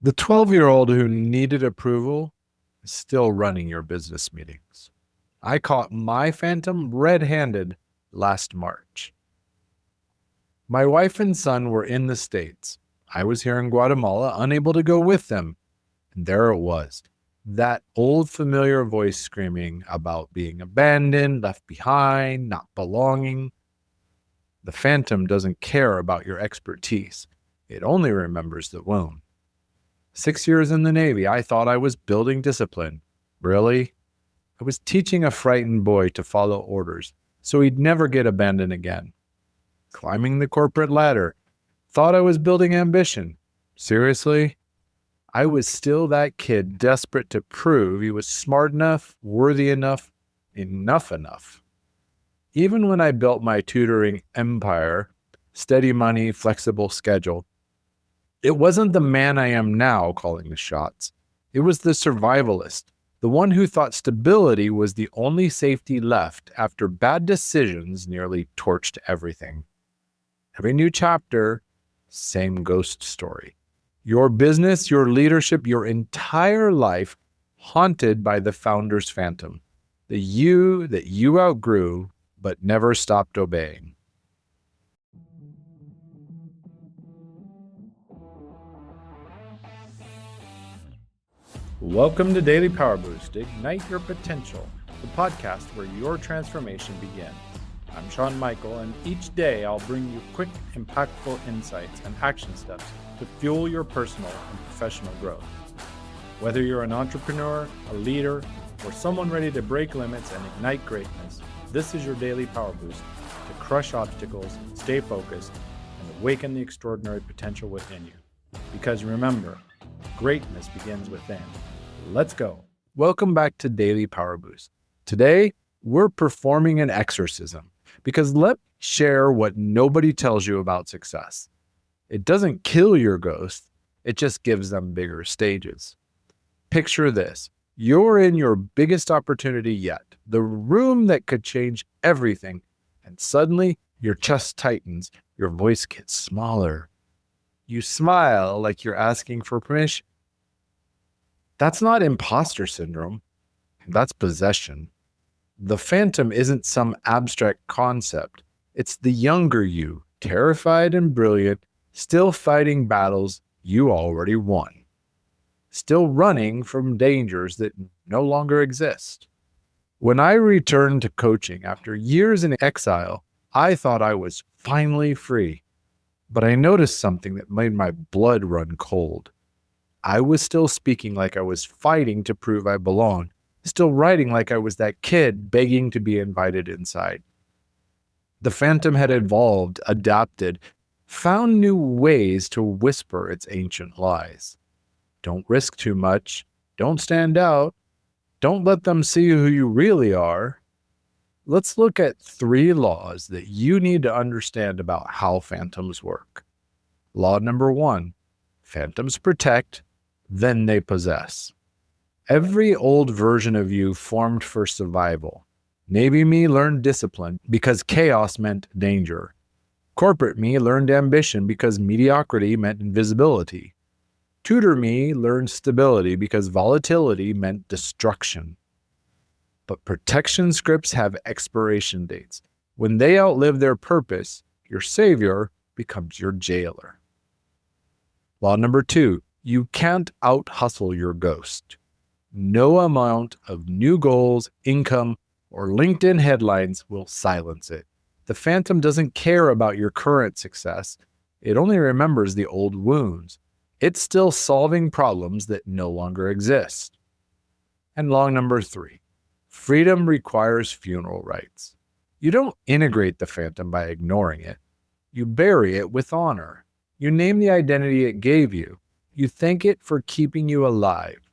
The 12-year-old who needed approval is still running your business meetings. I caught my phantom red-handed last March. My wife and son were in the States. I was here in Guatemala, unable to go with them. And there it was, that old familiar voice screaming about being abandoned, left behind, not belonging. The phantom doesn't care about your expertise. It only remembers the wound. 6 years in the Navy, I thought I was building discipline. Really? I was teaching a frightened boy to follow orders so he'd never get abandoned again. Climbing the corporate ladder, thought I was building ambition. Seriously? I was still that kid desperate to prove he was smart enough, worthy enough, enough. Even when I built my tutoring empire, steady money, flexible schedule, it wasn't the man I am now calling the shots. It was the survivalist, the one who thought stability was the only safety left after bad decisions nearly torched everything. Every new chapter, same ghost story. Your business, your leadership, your entire life haunted by the founder's phantom, the you that you outgrew but never stopped obeying. Welcome to Daily Power Boost, Ignite Your Potential, the podcast where your transformation begins. I'm Sean Michael, and each day I'll bring you quick, impactful insights and action steps to fuel your personal and professional growth. Whether you're an entrepreneur, a leader, or someone ready to break limits and ignite greatness, this is your Daily Power Boost to crush obstacles, stay focused, and awaken the extraordinary potential within you. Because remember, greatness begins within. Let's go. Welcome back to Daily Power Boost. Today, we're performing an exorcism because let me share what nobody tells you about success. It doesn't kill your ghost, it just gives them bigger stages. Picture this. You're in your biggest opportunity yet, the room that could change everything, and suddenly your chest tightens, your voice gets smaller. You smile like you're asking for permission. That's not imposter syndrome. That's possession. The phantom isn't some abstract concept. It's the younger you, terrified and brilliant, still fighting battles you already won. Still running from dangers that no longer exist. When I returned to coaching after years in exile, I thought I was finally free. But I noticed something that made my blood run cold. I was still speaking like I was fighting to prove I belonged, still writing like I was that kid begging to be invited inside. The phantom had evolved, adapted, found new ways to whisper its ancient lies. Don't risk too much. Don't stand out. Don't let them see who you really are. Let's look at 3 laws that you need to understand about how phantoms work. Law number 1, phantoms protect, then they possess. Every old version of you formed for survival. Navy me learned discipline because chaos meant danger. Corporate me learned ambition because mediocrity meant invisibility. Tutor me learned stability because volatility meant destruction. But protection scripts have expiration dates. When they outlive their purpose, your savior becomes your jailer. Law number 2, you can't out-hustle your ghost. No amount of new goals, income, or LinkedIn headlines will silence it. The phantom doesn't care about your current success. It only remembers the old wounds. It's still solving problems that no longer exist. And law number 3, freedom requires funeral rites. You don't integrate the phantom by ignoring it. You bury it with honor. You name the identity it gave you. You thank it for keeping you alive.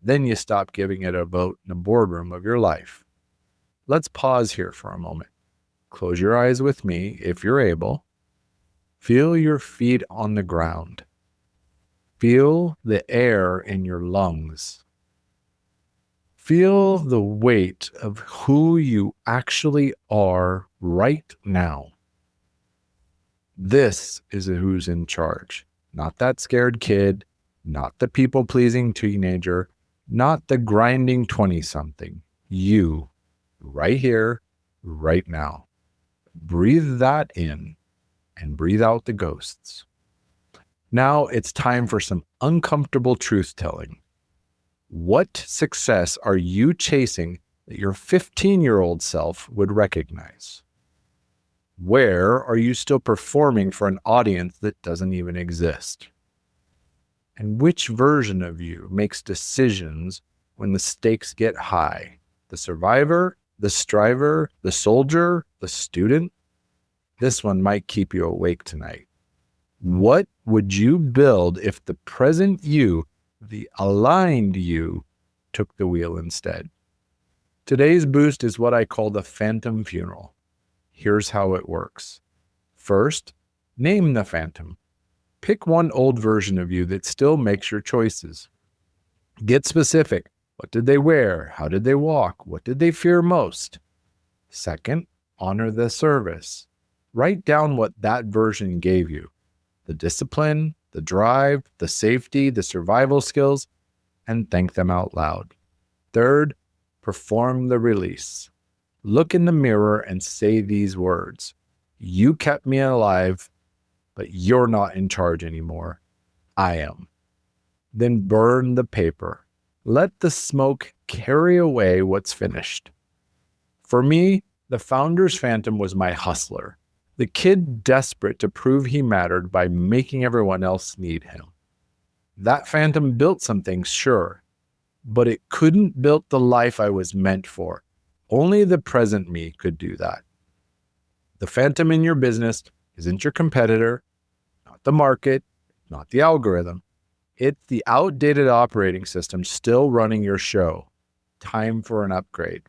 Then you stop giving it a vote in the boardroom of your life. Let's pause here for a moment. Close your eyes with me if you're able. Feel your feet on the ground. Feel the air in your lungs. Feel the weight of who you actually are right now. This is who's in charge, not that scared kid, Not the people-pleasing teenager, not the grinding 20-something. You, right here, right now. Breathe that in and breathe out the ghosts. Now it's time for some uncomfortable truth-telling. What success are you chasing that your 15-year-old self would recognize? Where are you still performing for an audience that doesn't even exist? And which version of you makes decisions when the stakes get high? The survivor, the striver, the soldier, the student? This one might keep you awake tonight. What would you build if the present you, the aligned you, took the wheel instead? Today's boost is what I call the phantom funeral. Here's how it works. First, name the phantom. Pick one old version of you that still makes your choices. Get specific. What did they wear? How did they walk? What did they fear most? Second, honor the service. Write down what that version gave you. The discipline, the drive, the safety, the survival skills, and thank them out loud. Third, perform the release. Look in the mirror and say these words. You kept me alive, but you're not in charge anymore. I am. Then burn the paper. Let the smoke carry away what's finished. For me, the founder's phantom was my hustler. The kid desperate to prove he mattered by making everyone else need him. That phantom built some things, sure, but it couldn't build the life I was meant for. Only the present me could do that. The phantom in your business isn't your competitor, not the market, not the algorithm. It's the outdated operating system still running your show. Time for an upgrade.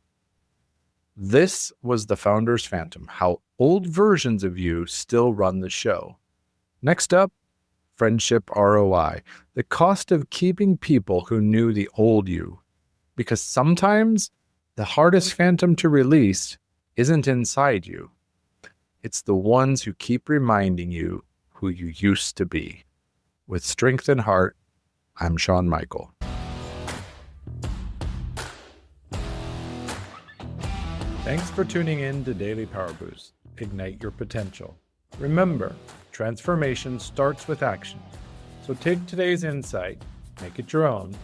This was the founder's phantom, how old versions of you still run the show. Next up, friendship ROI, the cost of keeping people who knew the old you. Because sometimes the hardest phantom to release isn't inside you. It's the ones who keep reminding you who you used to be. With strength and heart, I'm Sean Michael. Thanks for tuning in to Daily Power Boost. Ignite your potential. Remember, transformation starts with action. So take today's insight, make it your own,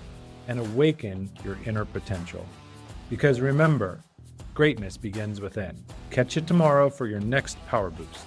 and awaken your inner potential. Because remember, greatness begins within. Catch you tomorrow for your next Power Boost.